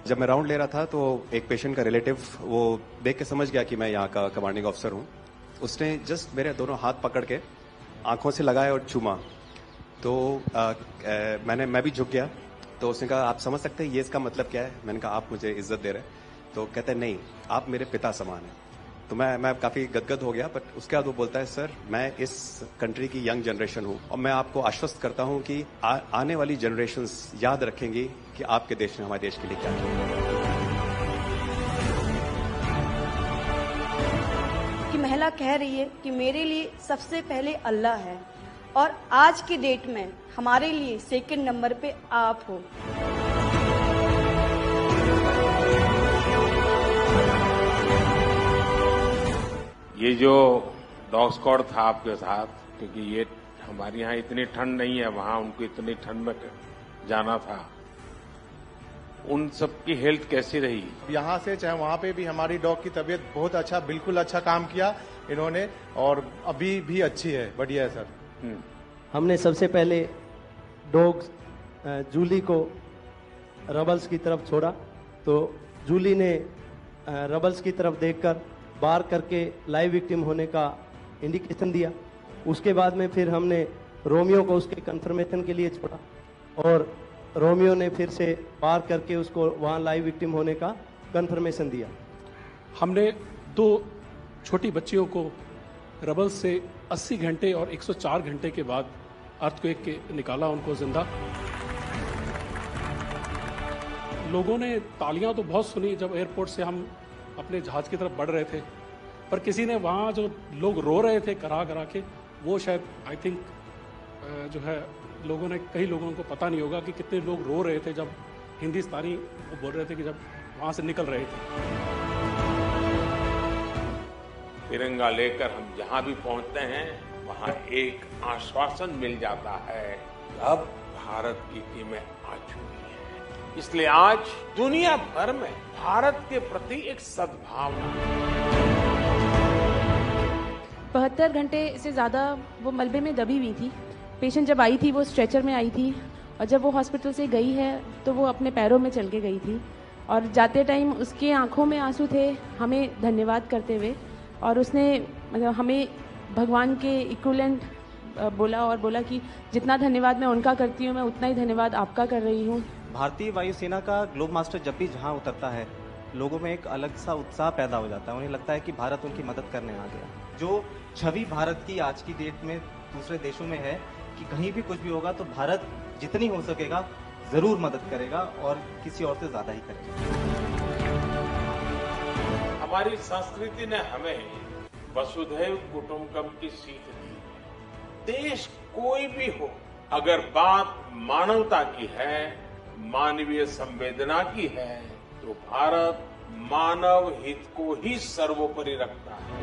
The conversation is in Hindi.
जब मैं राउंड ले रहा था तो एक पेशेंट का रिलेटिव वो देख के समझ गया कि मैं यहाँ का कमांडिंग ऑफिसर हूँ। उसने जस्ट मेरे दोनों हाथ पकड़ के आंखों से लगाया और चूमा। तो मैं भी झुक गया। तो उसने कहा, आप समझ सकते हैं ये इसका मतलब क्या है? मैंने कहा, आप मुझे इज्जत दे रहे हैं? तो कहते हैं, नहीं, आप मेरे पिता समान हैं। तो मैं काफी गदगद हो गया। बट उसके बाद वो बोलता है, सर मैं इस कंट्री की यंग जनरेशन हूं और मैं आपको आश्वस्त करता हूं कि आने वाली जनरेशंस याद रखेंगी कि आपके देश ने हमारे देश के लिए क्या किया। कि महिला कह रही है कि मेरे लिए सबसे पहले अल्लाह है और आज की डेट में हमारे लिए सेकंड नंबर पे आप हो। ये जो डॉग स्क्वाड था आपके साथ, क्योंकि ये हमारे यहाँ इतनी ठंड नहीं है, वहां उनको इतनी ठंड में जाना था, उन सबकी हेल्थ कैसी रही? यहाँ से चाहे वहाँ पे भी हमारी डॉग की तबीयत बहुत अच्छा, बिल्कुल अच्छा काम किया इन्होंने और अभी भी अच्छी है, बढ़िया है सर। हमने सबसे पहले डॉग जूली को रबल्स की तरफ छोड़ा तो जूली ने रबल्स की तरफ देखकर बार करके लाइव विक्टिम होने का इंडिकेशन दिया। उसके बाद में फिर हमने रोमियो को उसके कंफर्मेशन के लिए छोड़ा और रोमियो ने फिर से बार करके उसको वहाँ लाइव विक्टिम होने का कंफर्मेशन दिया। हमने 2 छोटी बच्चियों को रबल से 80 घंटे और 104 घंटे के बाद अर्थक्वेक के निकाला, उनको जिंदा। लोगों ने तालियां तो बहुत सुनी जब एयरपोर्ट से हम अपने जहाज की तरफ बढ़ रहे थे, पर किसी ने वहाँ जो लोग रो रहे थे करा करा के, वो शायद आई थिंक जो है लोगों ने, कई लोगों को पता नहीं होगा कि कितने लोग रो रहे थे जब हिंदुस्तानी वो बोल रहे थे कि जब वहाँ से निकल रहे थे। तिरंगा लेकर हम जहां भी पहुंचते हैं वहां एक आश्वासन मिल जाता है, अब भारत की टीमें आ चुकी हैं। इसलिए आज दुनिया भर में भारत के प्रति एक सद्भावना। 72 घंटे से ज्यादा वो मलबे में दबी हुई थी। पेशेंट जब आई थी वो स्ट्रेचर में आई थी और जब वो हॉस्पिटल से गई है तो वो अपने पैरों में चल के गई थी और जाते टाइम उसके आंखों में आंसू थे हमें धन्यवाद करते हुए, और उसने मतलब हमें भगवान के इक्विवेलेंट बोला और बोला कि जितना धन्यवाद मैं उनका करती हूँ मैं उतना ही धन्यवाद आपका कर रही हूँ। भारतीय वायुसेना का ग्लोब मास्टर जब भी जहां उतरता है लोगों में एक अलग सा उत्साह पैदा हो जाता है, उन्हें लगता है कि भारत उनकी मदद करने आ गया। जो छवि भारत की आज की डेट में दूसरे देशों में है कि कहीं भी कुछ भी होगा तो भारत जितनी हो सकेगा जरूर मदद करेगा और किसी और से ज्यादा ही करेगा। हमारी संस्कृति ने हमें वसुधैव कुटुंबकम की सीख दी। देश कोई भी हो, अगर बात मानवता की है, मानवीय संवेदना की है, तो भारत मानव हित को ही सर्वोपरि रखता है।